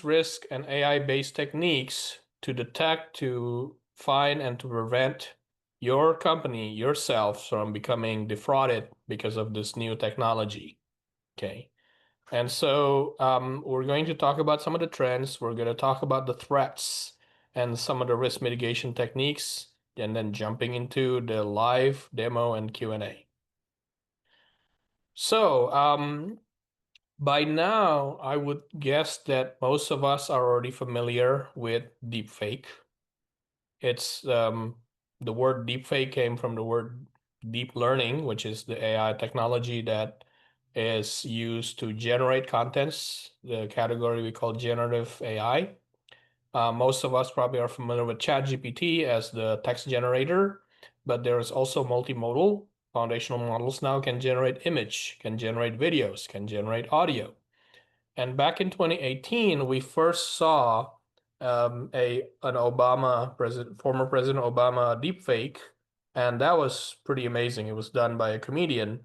risk, and AI-based techniques to detect, to find, and to prevent your company, yourself, from becoming defrauded because of this new technology. Okay. And so we're going to talk about some of the trends. We're going to talk about the threats and some of the risk mitigation techniques, and then jumping into the live demo and Q&A. So by now, I would guess that most of us are already familiar with deepfake. It's the word deepfake came from the word deep learning, which is the AI technology that is used to generate contents, the category we call generative AI. Most of us probably are familiar with ChatGPT as the text generator, but there's also multimodal. Foundational models now can generate image, can generate videos, can generate audio. And back in 2018, we first saw an former President Obama deepfake, and that was pretty amazing. It was done by a comedian.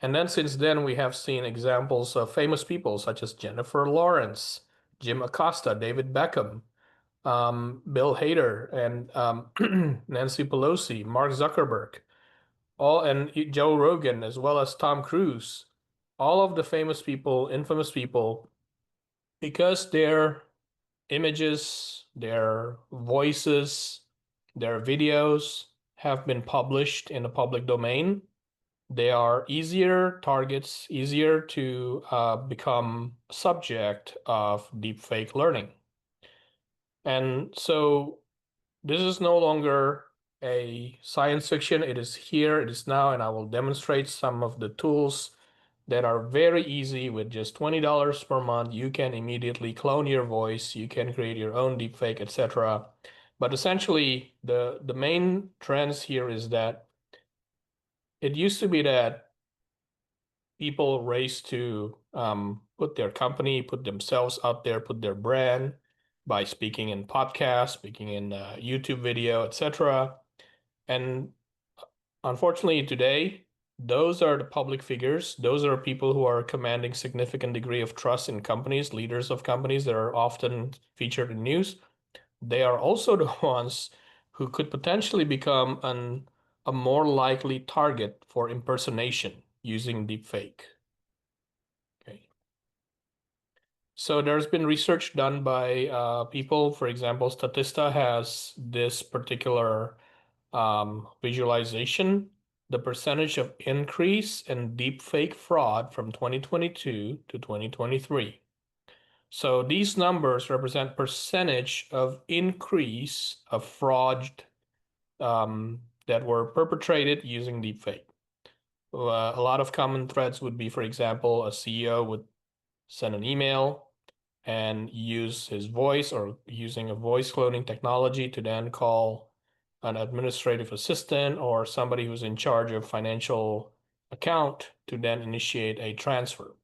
And then since then, we have seen examples of famous people such as Jennifer Lawrence, Jim Acosta, David Beckham, Bill Hader, and Nancy Pelosi, Mark Zuckerberg, and Joe Rogan, as well as Tom Cruise. All of the famous people, infamous people, because their images, their voices, their videos have been published in the public domain, they are easier targets, easier to become subject of deepfake learning. And so this is no longer a science fiction. It is here, it is now, and I will demonstrate some of the tools that are very easy. With just $20 per month. You can immediately clone your voice, you can create your own deepfake, etc. But essentially, the main trends here is that it used to be that people race to put their company, put themselves out there, put their brand by speaking in podcasts, speaking in YouTube video, etc. And unfortunately, today, those are the public figures. Those are people who are commanding significant degree of trust in companies, leaders of companies that are often featured in news. They are also the ones who could potentially become a more likely target for impersonation using deepfake. Okay. So there's been research done by people. For example, Statista has this particular visualization, the percentage of increase in deepfake fraud from 2022 to 2023. So these numbers represent percentage of increase of fraud that were perpetrated using deepfake. A lot of common threads would be, for example, a CEO would send an email and use his voice, or using a voice cloning technology, to then call an administrative assistant or somebody who's in charge of financial account to then initiate a transfer.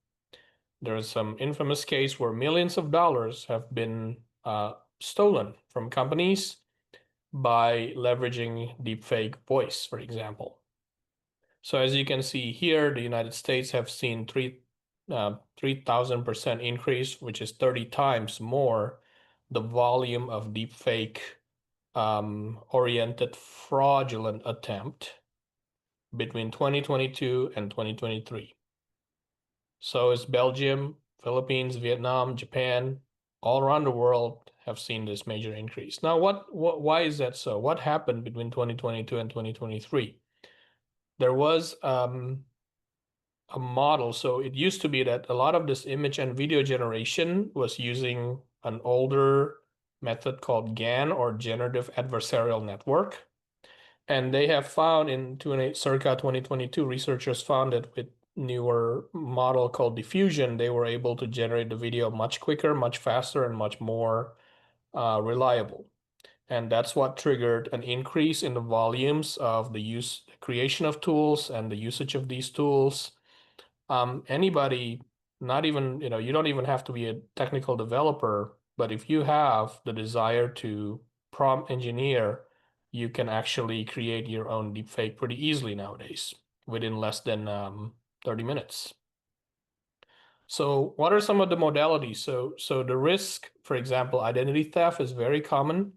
There is some infamous case where millions of dollars have been stolen from companies by leveraging deepfake voice, for example. So as you can see here, the United States have seen 3,000% increase, which is 30 times more the volume of deepfake oriented fraudulent attempt between 2022 and 2023. So is Belgium, Philippines, Vietnam, Japan, all around the world have seen this major increase. Now, why is that so? What happened between 2022 and 2023? There was a model. So it used to be that a lot of this image and video generation was using an older method called GAN, or Generative Adversarial Network. And they have found in circa 2022, researchers found that with newer model called diffusion, they were able to generate the video much quicker, much faster, and much more reliable. And that's what triggered an increase in the volumes of the creation of tools and the usage of these tools. Anybody, not even, you don't even have to be a technical developer, but if you have the desire to prompt engineer, you can actually create your own deepfake pretty easily nowadays, within less than 30 minutes. So what are some of the modalities? So the risk, for example, identity theft is very common.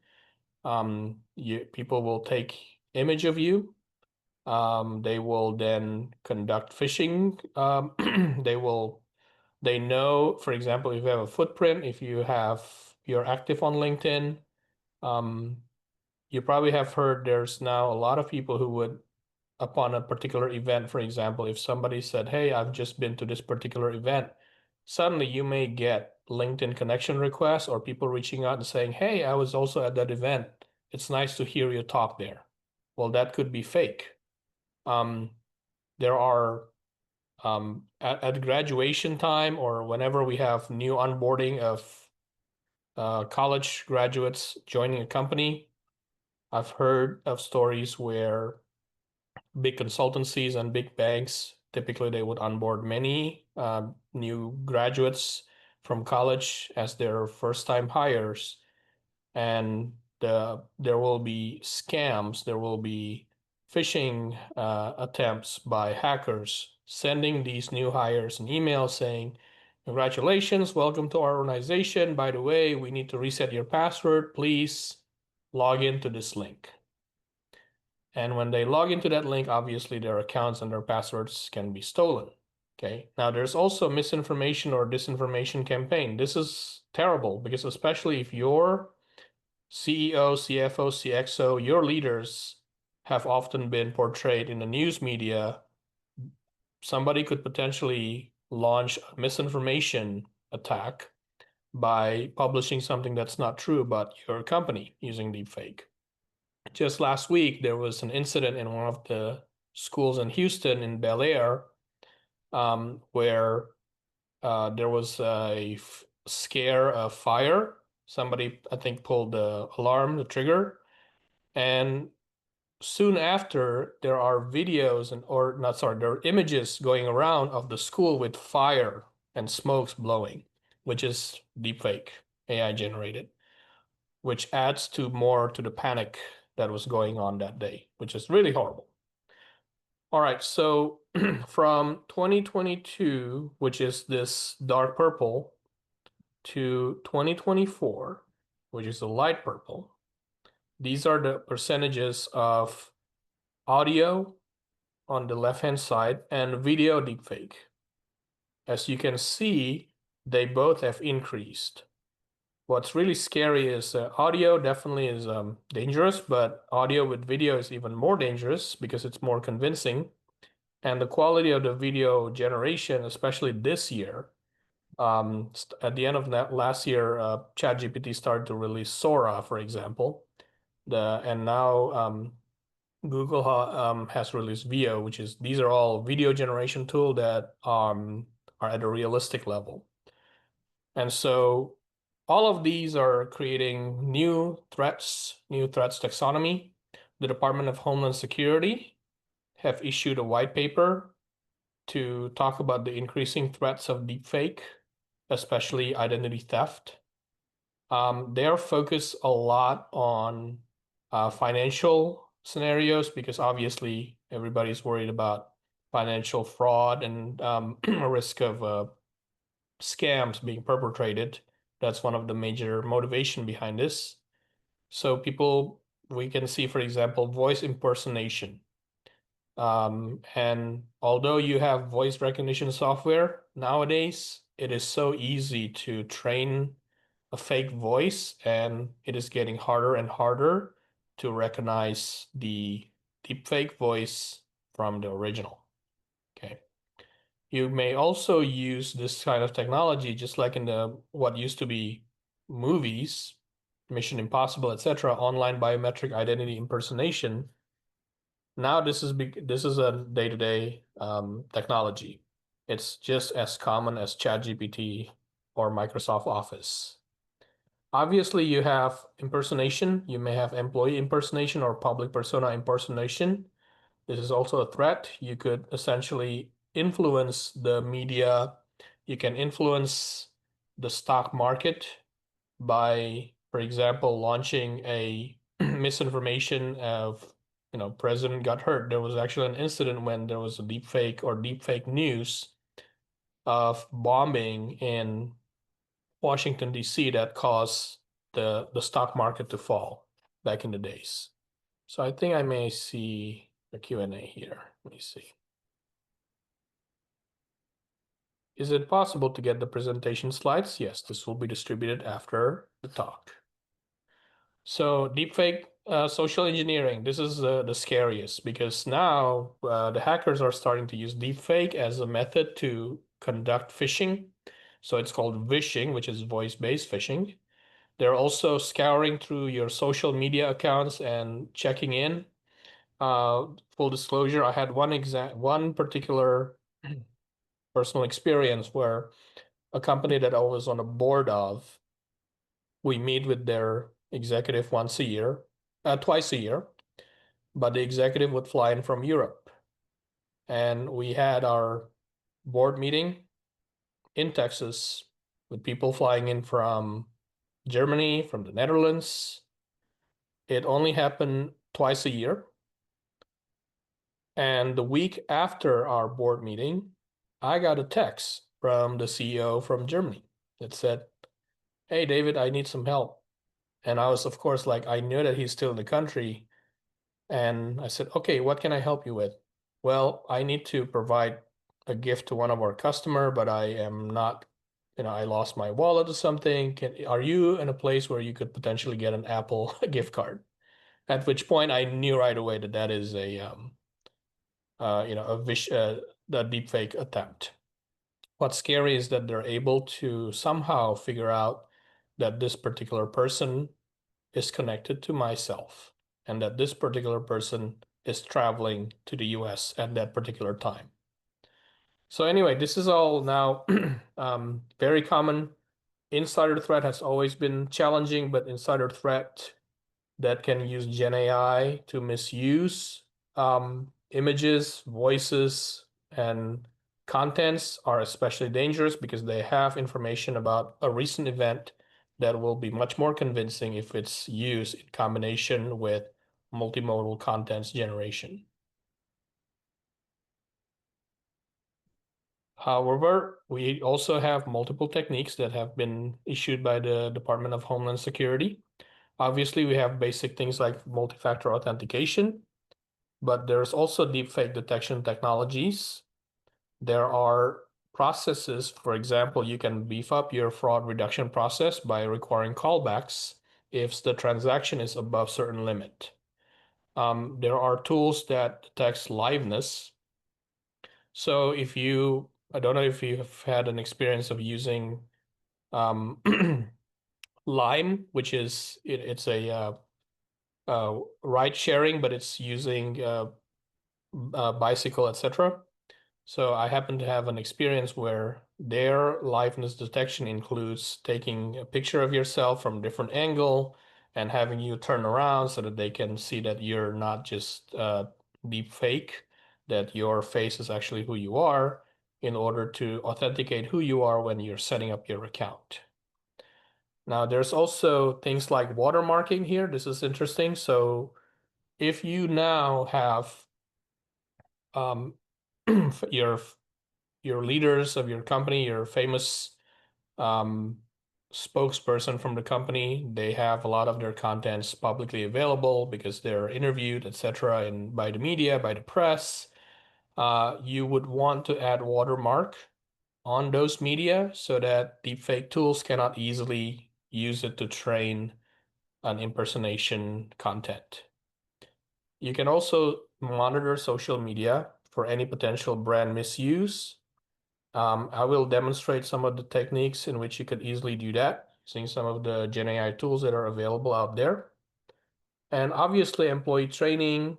People will take image of you. They will then conduct phishing. They know, for example, if you have a footprint, if you're active on LinkedIn, um, you probably have heard there's now a lot of people who would, upon a particular event, for example, if somebody said, "Hey, I've just been to this particular event," suddenly you may get LinkedIn connection requests or people reaching out and saying, "Hey, I was also at that event. It's nice to hear you talk there." Well, that could be fake. Um, there are at graduation time or whenever we have new onboarding of college graduates joining a company, I've heard of stories where big consultancies and big banks, typically they would onboard many new graduates from college as their first time hires. And there will be scams, there will be phishing attempts by hackers sending these new hires an email saying, "Congratulations, welcome to our organization. By the way, we need to reset your password. Please log into this link." And when they log into that link, obviously their accounts and their passwords can be stolen. Okay. Now there's also misinformation or disinformation campaign. This is terrible because especially if your CEO, CFO, CXO, your leaders have often been portrayed in the news media, somebody could potentially launch a misinformation attack by publishing something that's not true about your company using deepfake. Just last week, there was an incident in one of the schools in Houston in Bel Air where there was a scare of fire. Somebody, I think, pulled the alarm, the trigger, and soon after, there are videos or not, sorry, there are images going around of the school with fire and smokes blowing, which is deepfake, AI generated, which adds to more to the panic that was going on that day, which is really horrible. All right, so from 2022, which is this dark purple, to 2024, which is the light purple, these are the percentages of audio on the left-hand side and video deepfake. As you can see, they both have increased. What's really scary is audio definitely is dangerous, but audio with video is even more dangerous because it's more convincing. And the quality of the video generation, especially this year, at the end of last year, ChatGPT started to release Sora, for example. And now Google has released Veo, which is these are all video generation tool that are at a realistic level. And so all of these are creating new threats taxonomy. The Department of Homeland Security have issued a white paper to talk about the increasing threats of deepfake, especially identity theft. They're focused a lot on financial scenarios because obviously everybody's worried about financial fraud and a risk of scams being perpetrated. That's one of the major motivation behind this. So we can see, for example, voice impersonation. And although you have voice recognition software nowadays, it is so easy to train a fake voice, and it is getting harder and harder to recognize the deepfake voice from the original. Okay. You may also use this kind of technology, just like in the what used to be movies, Mission Impossible, etc., online biometric identity impersonation. Now this is a day-to-day technology. It's just as common as ChatGPT or Microsoft Office. Obviously, you have impersonation. You may have employee impersonation or public persona impersonation. This is also a threat. You could essentially influence the media. You can influence the stock market by, for example, launching a misinformation of, president got hurt. There was actually an incident when there was a deepfake or deepfake news of bombing in Washington, D.C. that caused the stock market to fall back in the days. So I think I may see a Q&A here. Let me see. Is it possible to get the presentation slides? Yes, this will be distributed after the talk. So deepfake social engineering, this is the scariest because now the hackers are starting to use deepfake as a method to conduct phishing. So it's called vishing, which is voice-based phishing. They're also scouring through your social media accounts and checking in. Full disclosure, I had one particular personal experience where a company that I was on a board of, we meet with their executive twice a year, but the executive would fly in from Europe. And we had our board meeting in Texas with people flying in from Germany, from the Netherlands. It only happened twice a year. And the week after our board meeting, I got a text from the CEO from Germany that said, "Hey, David, I need some help." And I was, of course, like, I knew that he's still in the country. And I said, "Okay, what can I help you with?" "Well, I need to provide a gift to one of our customer, but I am not, I lost my wallet or something. Are you in a place where you could potentially get an Apple gift card?" At which point I knew right away that that is the deepfake attempt. What's scary is that they're able to somehow figure out that this particular person is connected to myself and that this particular person is traveling to the US at that particular time. So anyway, this is all now very common. Insider threat has always been challenging, but insider threat that can use Gen AI to misuse images, voices, and contents are especially dangerous because they have information about a recent event that will be much more convincing if it's used in combination with multimodal contents generation. However, we also have multiple techniques that have been issued by the Department of Homeland Security. Obviously, we have basic things like multi-factor authentication, but there's also deepfake detection technologies. There are processes, for example, you can beef up your fraud reduction process by requiring callbacks if the transaction is above certain limit. There are tools that detect liveness. So I don't know if you've had an experience of using um, Lime, which it's a ride sharing, but it's using bicycle, etc. So I happen to have an experience where their liveness detection includes taking a picture of yourself from a different angle and having you turn around so that they can see that you're not just deep fake, that your face is actually who you are in order to authenticate who you are when you're setting up your account. Now, there's also things like watermarking here. This is interesting. So if you now have um, your leaders of your company, your famous um, spokesperson from the company, they have a lot of their contents publicly available because they're interviewed, etc., and by the media, by the press. You would want to add watermark on those media so that deepfake tools cannot easily use it to train an impersonation content. You can also monitor social media for any potential brand misuse. I will demonstrate some of the techniques in which you could easily do that, using some of the Gen AI tools that are available out there. And obviously employee training,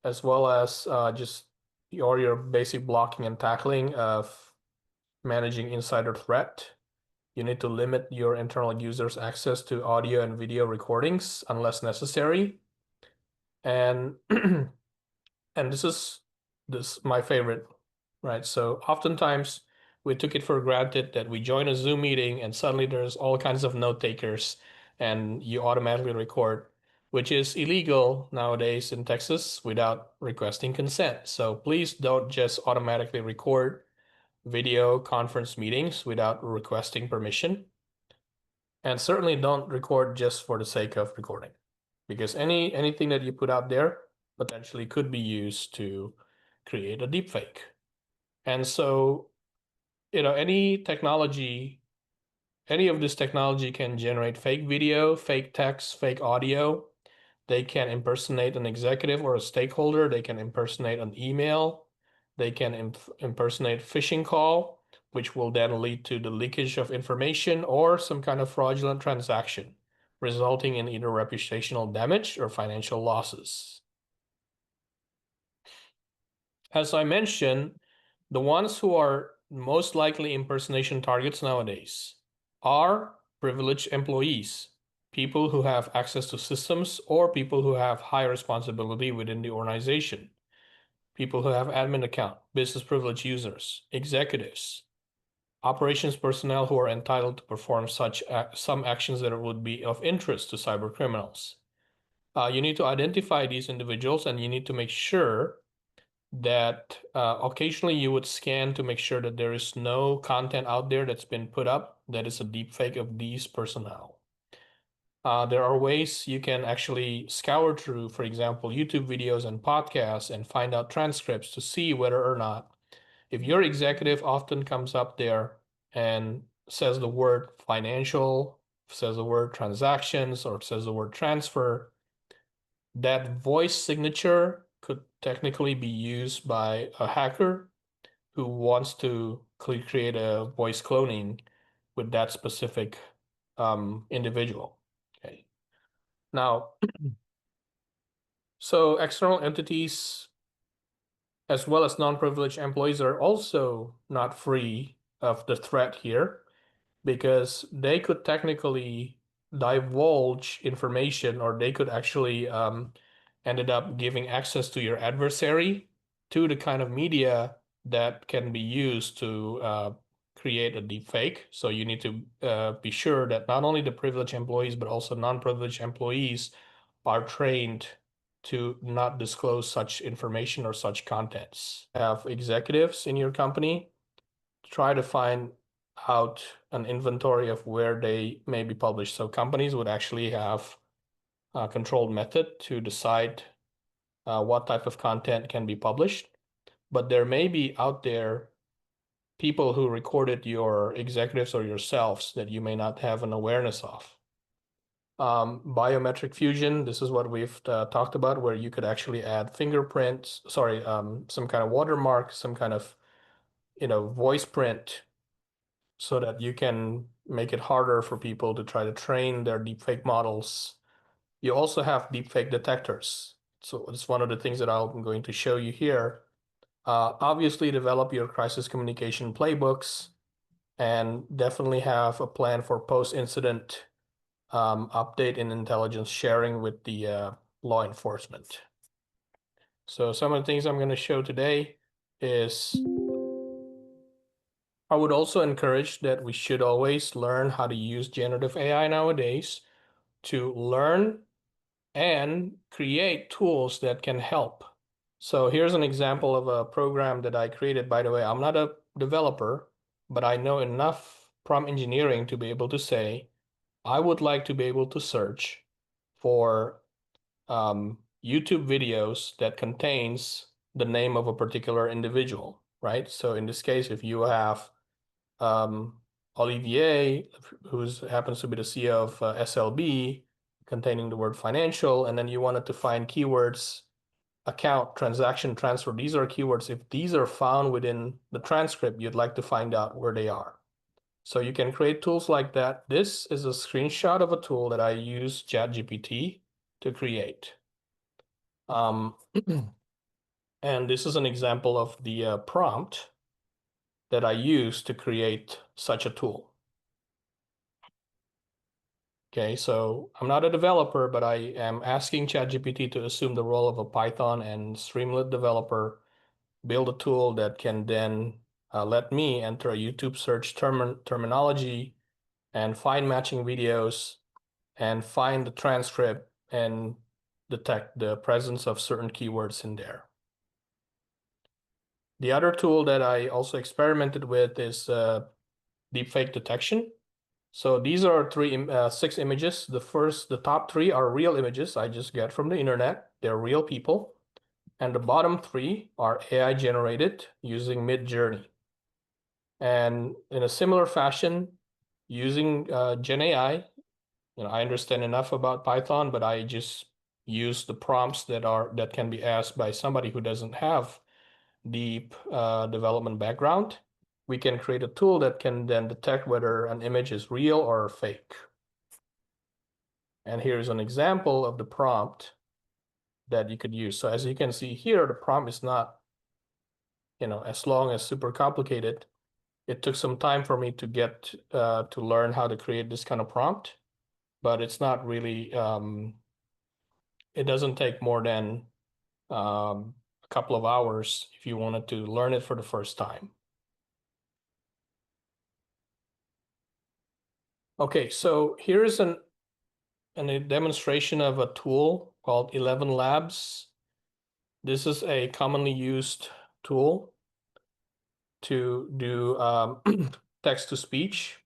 as well as just your basic blocking and tackling of managing insider threat. You need to limit your internal users' access to audio and video recordings unless necessary. And and this my favorite, right? So oftentimes we took it for granted that we join a Zoom meeting and suddenly there's all kinds of note takers and you automatically record, which is illegal nowadays in Texas without requesting consent. So please don't just automatically record video conference meetings without requesting permission. And certainly don't record just for the sake of recording, because anything that you put out there potentially could be used to create a deepfake. And so, any of this technology can generate fake video, fake text, fake audio. They can impersonate an executive or a stakeholder. They can impersonate an email. They can impersonate phishing call, which will then lead to the leakage of information or some kind of fraudulent transaction, resulting in either reputational damage or financial losses. As I mentioned, the ones who are most likely impersonation targets nowadays are privileged employees, people who have access to systems or people who have high responsibility within the organization, people who have admin account, business privilege users, executives, operations personnel who are entitled to perform some actions that would be of interest to cyber criminals. You need to identify these individuals, and you need to make sure that occasionally you would scan to make sure that there is no content out there that's been put up that is a deepfake of these personnel. There are ways you can actually scour through, for example, YouTube videos and podcasts and find out transcripts to see whether or not, if your executive often comes up there and says the word financial, says the word transactions, or says the word transfer, that voice signature could technically be used by a hacker who wants to create a voice cloning with that specific individual. Okay. Now, so external entities as well as non-privileged employees are also not free of the threat here, because they could technically divulge information, or they could actually ended up giving access to your adversary to the kind of media that can be used to create a deepfake. So you need to be sure that not only the privileged employees, but also non-privileged employees are trained to not disclose such information or such contents. Have executives in your company, try to find out an inventory of where they may be published. So companies would actually have a controlled method to decide what type of content can be published. But there may be out there people who recorded your executives or yourselves that you may not have an awareness of. Biometric fusion, this is what we've talked about, where you could actually add fingerprints, some kind of watermark, some kind of voice print, so that you can make it harder for people to try to train their deepfake models. You also have deepfake detectors. So it's one of the things that I'm going to show you here. Obviously, develop your crisis communication playbooks, and definitely have a plan for post-incident update and intelligence sharing with the law enforcement. So some of the things I'm going to show today is, I would also encourage that we should always learn how to use generative AI nowadays to learn and create tools that can help. So here's an example of a program that I created. By the way, I'm not a developer, but I know enough prompt engineering to be able to say, I would like to be able to search for YouTube videos that contains the name of a particular individual, right? So in this case, if you have Olivier, who happens to be the CEO of SLB, containing the word financial, and then you wanted to find keywords, account, transaction, transfer. These are keywords. If these are found within the transcript, you'd like to find out where they are. So you can create tools like that. This is a screenshot of a tool that I use ChatGPT to create. And this is an example of the prompt that I use to create such a tool. Okay, so I'm not a developer, but I am asking ChatGPT to assume the role of a Python and Streamlit developer, build a tool that can then let me enter a YouTube search terminology and find matching videos and find the transcript and detect the presence of certain keywords in there. The other tool that I also experimented with is deepfake detection. So these are six images. The top three are real images I just get from the internet. They're real people. And the bottom three are AI generated using Mid-Journey. And in a similar fashion, using Gen AI, I understand enough about Python, but I just use the prompts that can be asked by somebody who doesn't have deep development background. We can create a tool that can then detect whether an image is real or fake. And here's an example of the prompt that you could use. So as you can see here, the prompt is not, as long as super complicated. It took some time for me to get to learn how to create this kind of prompt, but it's not really, it doesn't take more than a couple of hours if you wanted to learn it for the first time. Okay, so here's a demonstration of a tool called 11 Labs. This is a commonly used tool to do text-to-speech.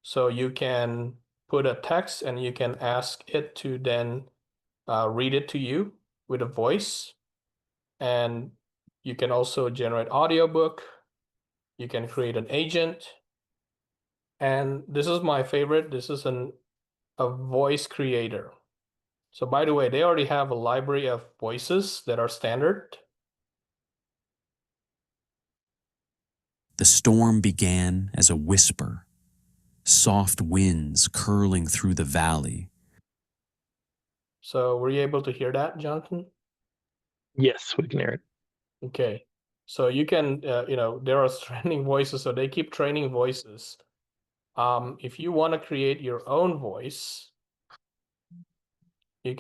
So you can put a text and you can ask it to then read it to you with a voice. And you can also generate audiobook. You can create an agent. And this is my favorite. This is a voice creator. So by the way, they already have a library of voices that are standard. The storm began as a whisper, soft winds curling through the valley. So were you able to hear that, Jonathan? Yes, we can hear it. Okay. So you can, there are training voices, so they keep training voices. If you want to create your own voice, you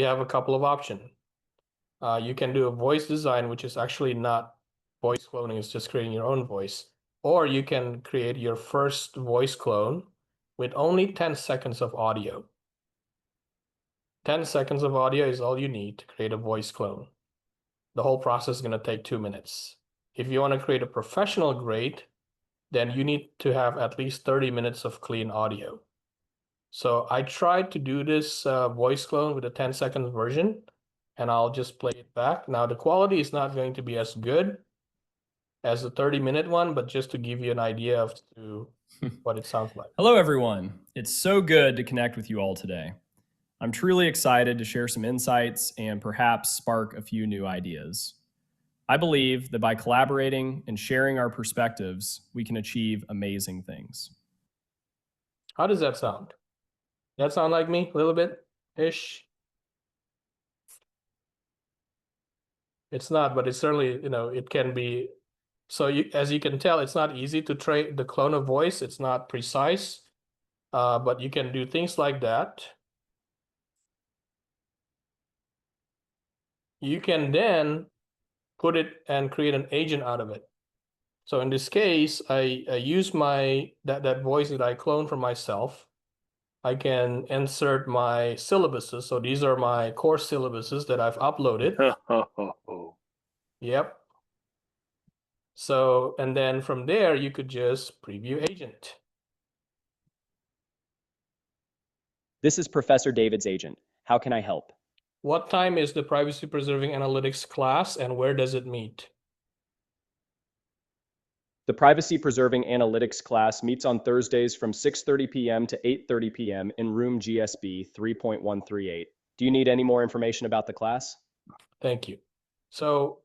have a couple of options. You can do a voice design, which is actually not voice cloning, it's just creating your own voice. Or you can create your first voice clone with only 10 seconds of audio. 10 seconds of audio is all you need to create a voice clone. The whole process is going to take 2 minutes. If you want to create a professional grade, then you need to have at least 30 minutes of clean audio. So I tried to do this voice clone with a 10-second version, and I'll just play it back. Now, the quality is not going to be as good as the 30-minute one, but just to give you an idea of what it sounds like. Hello, everyone. It's so good to connect with you all today. I'm truly excited to share some insights and perhaps spark a few new ideas. I believe that by collaborating and sharing our perspectives, we can achieve amazing things. How does that sound? That sound like me a little bit-ish? It's not, but it's certainly, it can be. So as you can tell, it's not easy to train the clone of voice. It's not precise, but you can do things like that. You can then put it and create an agent out of it. So in this case, I use that voice that I cloned from myself. I can insert my syllabuses. So these are my course syllabuses that I've uploaded. Yep. So, and then from there, you could just preview agent. This is Professor David's agent. How can I help? What time is the privacy preserving analytics class and where does it meet? The Privacy Preserving Analytics class meets on Thursdays from 6:30 p.m. to 8:30 p.m. in room GSB 3.138. Do you need any more information about the class? Thank you. So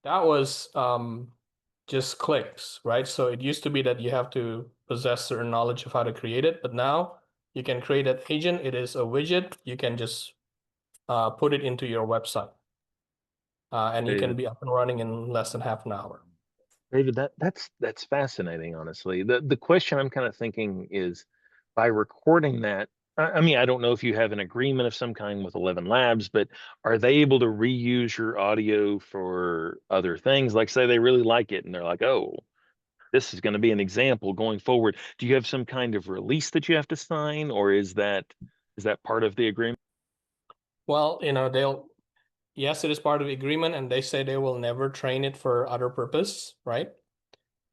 that was just clicks, right? So it used to be that you have to possess certain knowledge of how to create it, but now you can create an agent. It is a widget. You can just put it into your website. And you can be up and running in less than half an hour. David, that's fascinating, honestly. The question I'm kind of thinking is, by recording that, I mean, I don't know if you have an agreement of some kind with 11 Labs, but are they able to reuse your audio for other things? Like, say they really like it and they're like, oh, this is going to be an example going forward. Do you have some kind of release that you have to sign, or is that part of the agreement? Well, yes, it is part of the agreement, and they say they will never train it for other purpose, right?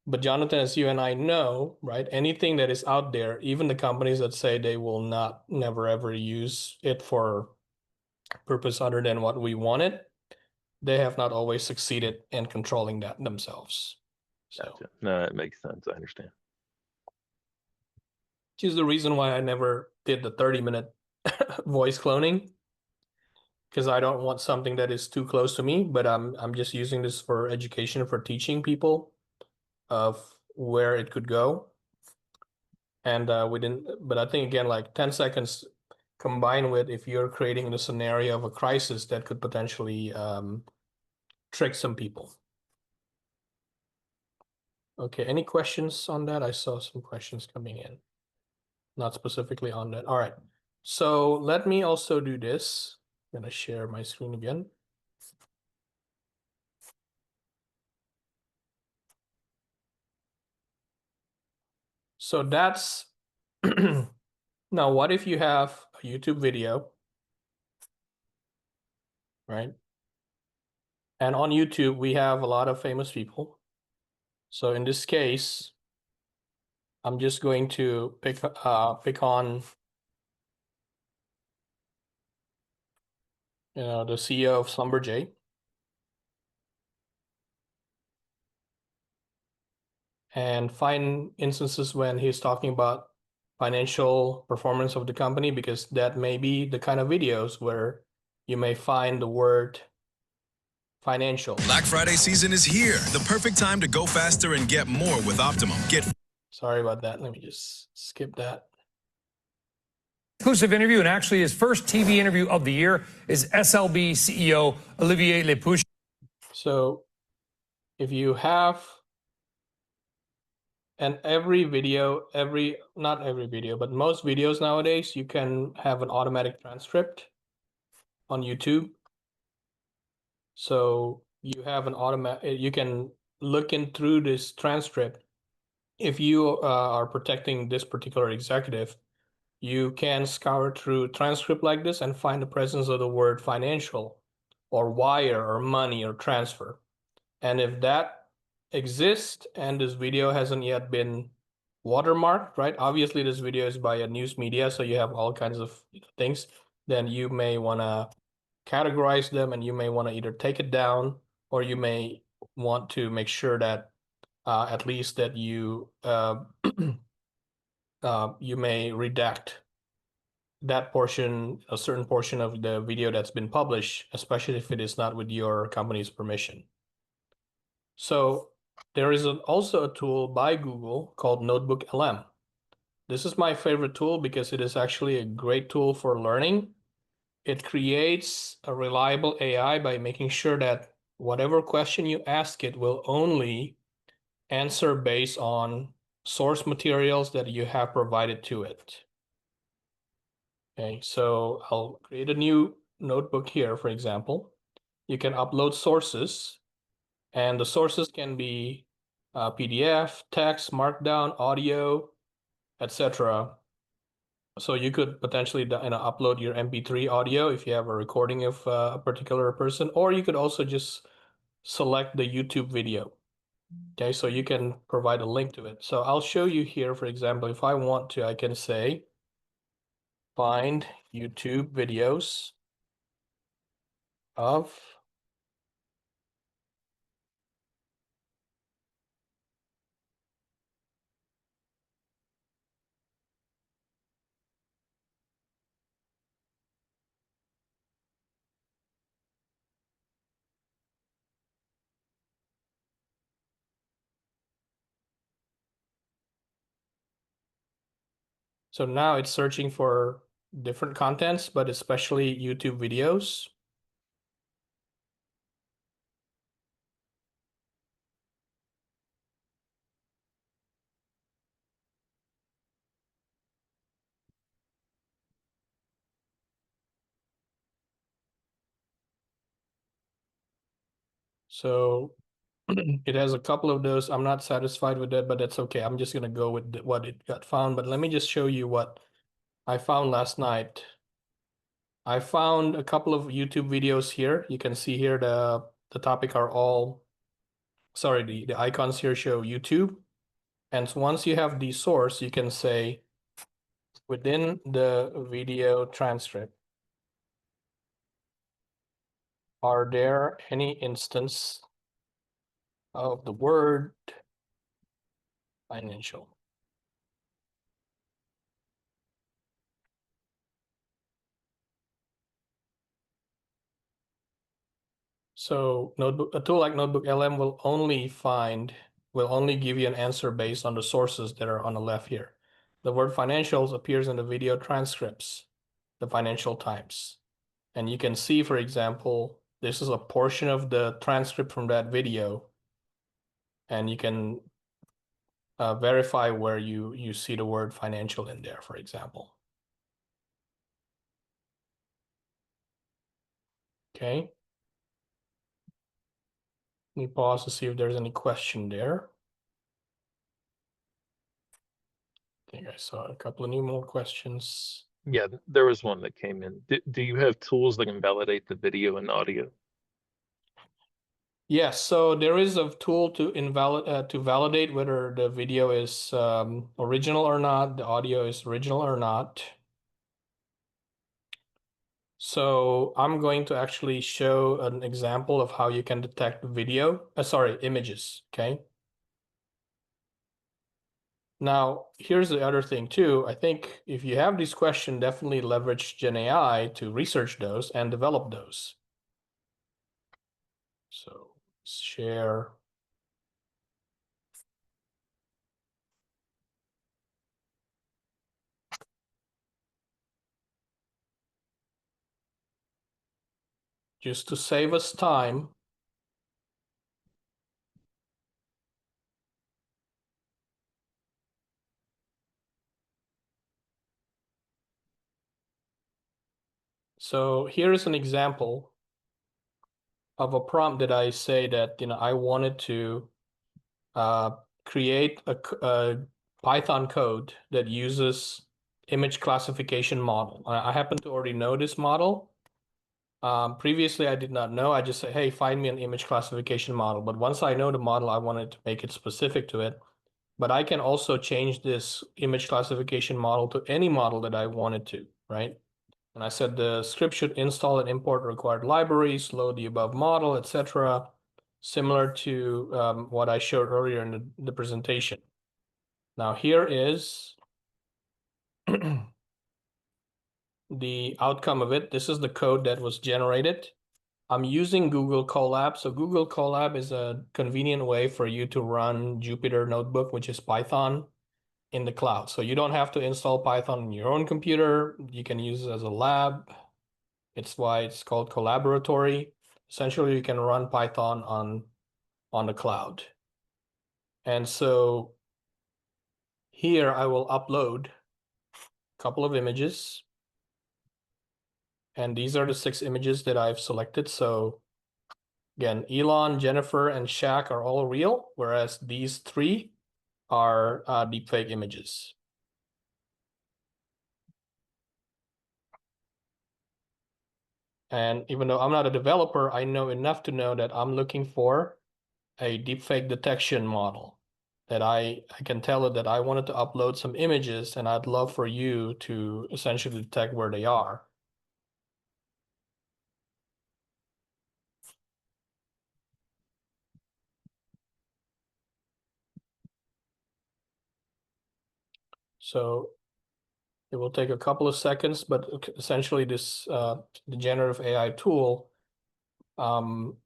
But Jonathan, as you and I know, right, anything that is out there, even the companies that say they will never ever use it for purpose other than what we wanted, they have not always succeeded in controlling that themselves. So, Gotcha. No, that makes sense. I understand. which is the reason why I never did the 30-minute voice cloning, because I don't want something that is too close to me, but I'm just using this for education, for teaching people of where it could go. And we didn't, but I think again, like 10 seconds combined with if you're creating the scenario of a crisis that could potentially trick some people. Okay, any questions on that? I saw some questions coming in. Not specifically on that. All right, so let me also do this. I'm gonna share my screen again. So that's, now what if you have a YouTube video, right? And on YouTube, we have a lot of famous people. So in this case, I'm just going to pick on, the CEO of Slumberjay. And find instances when he's talking about financial performance of the company, because that may be the kind of videos where you may find the word financial. Black Friday season is here. The perfect time to go faster and get more with Optimum. Sorry about that. Let me just skip that. Exclusive interview, and actually his first TV interview of the year, is SLB CEO Olivier Lepouche. So if you have, and every video, not every video, but most videos nowadays, you can have an automatic transcript on YouTube. So you have an automatic, you can look in through this transcript. If you are protecting this particular executive, you can scour through transcript like this and find the presence of the word financial or wire or money or transfer. And if that exists and this video hasn't yet been watermarked, right? Obviously this video is by a news media, so you have all kinds of things. Then you may want to categorize them, and you may want to either take it down, or you may want to make sure that at least that you you may redact that portion, a certain portion of the video that's been published, especially if it is not with your company's permission. So there is also a tool by Google called Notebook LM. This is my favorite tool because it is actually a great tool for learning. It creates a reliable AI by making sure that whatever question you ask it will only answer based on source materials that you have provided to it. Okay, so I'll create a new notebook here, for example. You can upload sources, and the sources can be PDF, text, Markdown, audio, etc. So you could potentially upload your MP3 audio if you have a recording of a particular person, or you could also just select the YouTube video. Okay, so you can provide a link to it. So I'll show you here, for example, if I want to, I can say, find YouTube videos of So now it's searching for different contents, but especially YouTube videos. So it has a couple of those. I'm not satisfied with that, but that's okay. I'm just going to go with what it got found. But let me just show you what I found last night. I found a couple of YouTube videos here. You can see here the topic are all, sorry, the icons here show YouTube. And so once you have the source, you can say within the video transcript, are there any instance of the word financial? So a tool like Notebook LM will only give you an answer based on the sources that are on the left here. The word financials appears in the video transcripts, the financial types. And you can see, for example, this is a portion of the transcript from that video. And you can verify where you see the word financial in there, for example. Okay. Let me pause to see if there's any question there. I think I saw a couple of more questions. Yeah, there was one that came in. Do you have tools that can validate the video and audio? Yes, so there is a tool to validate whether the video is original or not, the audio is original or not. So I'm going to actually show an example of how you can detect images, okay? Now, here's the other thing too. I think if you have these questions, definitely leverage GenAI to research those and develop those. So share. Just to save us time, so here is an example of a prompt that I say that I wanted to create a Python code that uses image classification model. I happen to already know this model. Previously, I did not know. I just say, hey, find me an image classification model. But once I know the model, I wanted to make it specific to it. But I can also change this image classification model to any model that I wanted to, right? And I said the script should install and import required libraries, load the above model, etc., similar to what I showed earlier in the presentation. Now here is the outcome of it. This is the code that was generated. I'm using Google Colab. So Google Colab is a convenient way for you to run Jupyter Notebook, which is Python, in the cloud. So you don't have to install Python on your own computer. You can use it as a lab. It's why it's called collaboratory. Essentially, you can run Python on the cloud. And so here I will upload a couple of images. And these are the 6 images that I've selected. So again, Elon, Jennifer, and Shaq are all real, whereas these 3 are deepfake images. And even though I'm not a developer, I know enough to know that I'm looking for a deepfake detection model, that I can tell it that I wanted to upload some images and I'd love for you to essentially detect where they are. So it will take a couple of seconds, but essentially this the generative AI tool can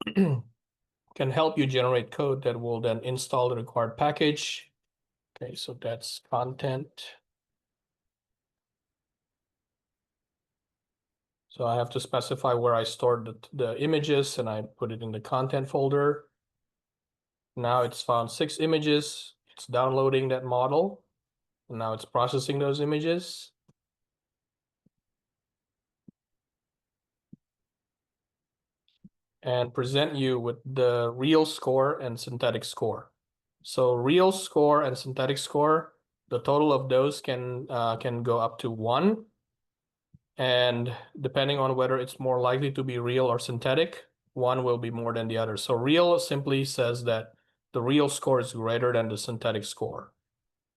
help you generate code that will then install the required package. Okay, so that's content. So I have to specify where I stored the images, and I put it in the content folder. Now it's found 6 images. It's downloading that model. And now it's processing those images. And present you with the real score and synthetic score. So real score and synthetic score, the total of those can go up to 1. And depending on whether it's more likely to be real or synthetic, one will be more than the other. So real simply says that the real score is greater than the synthetic score.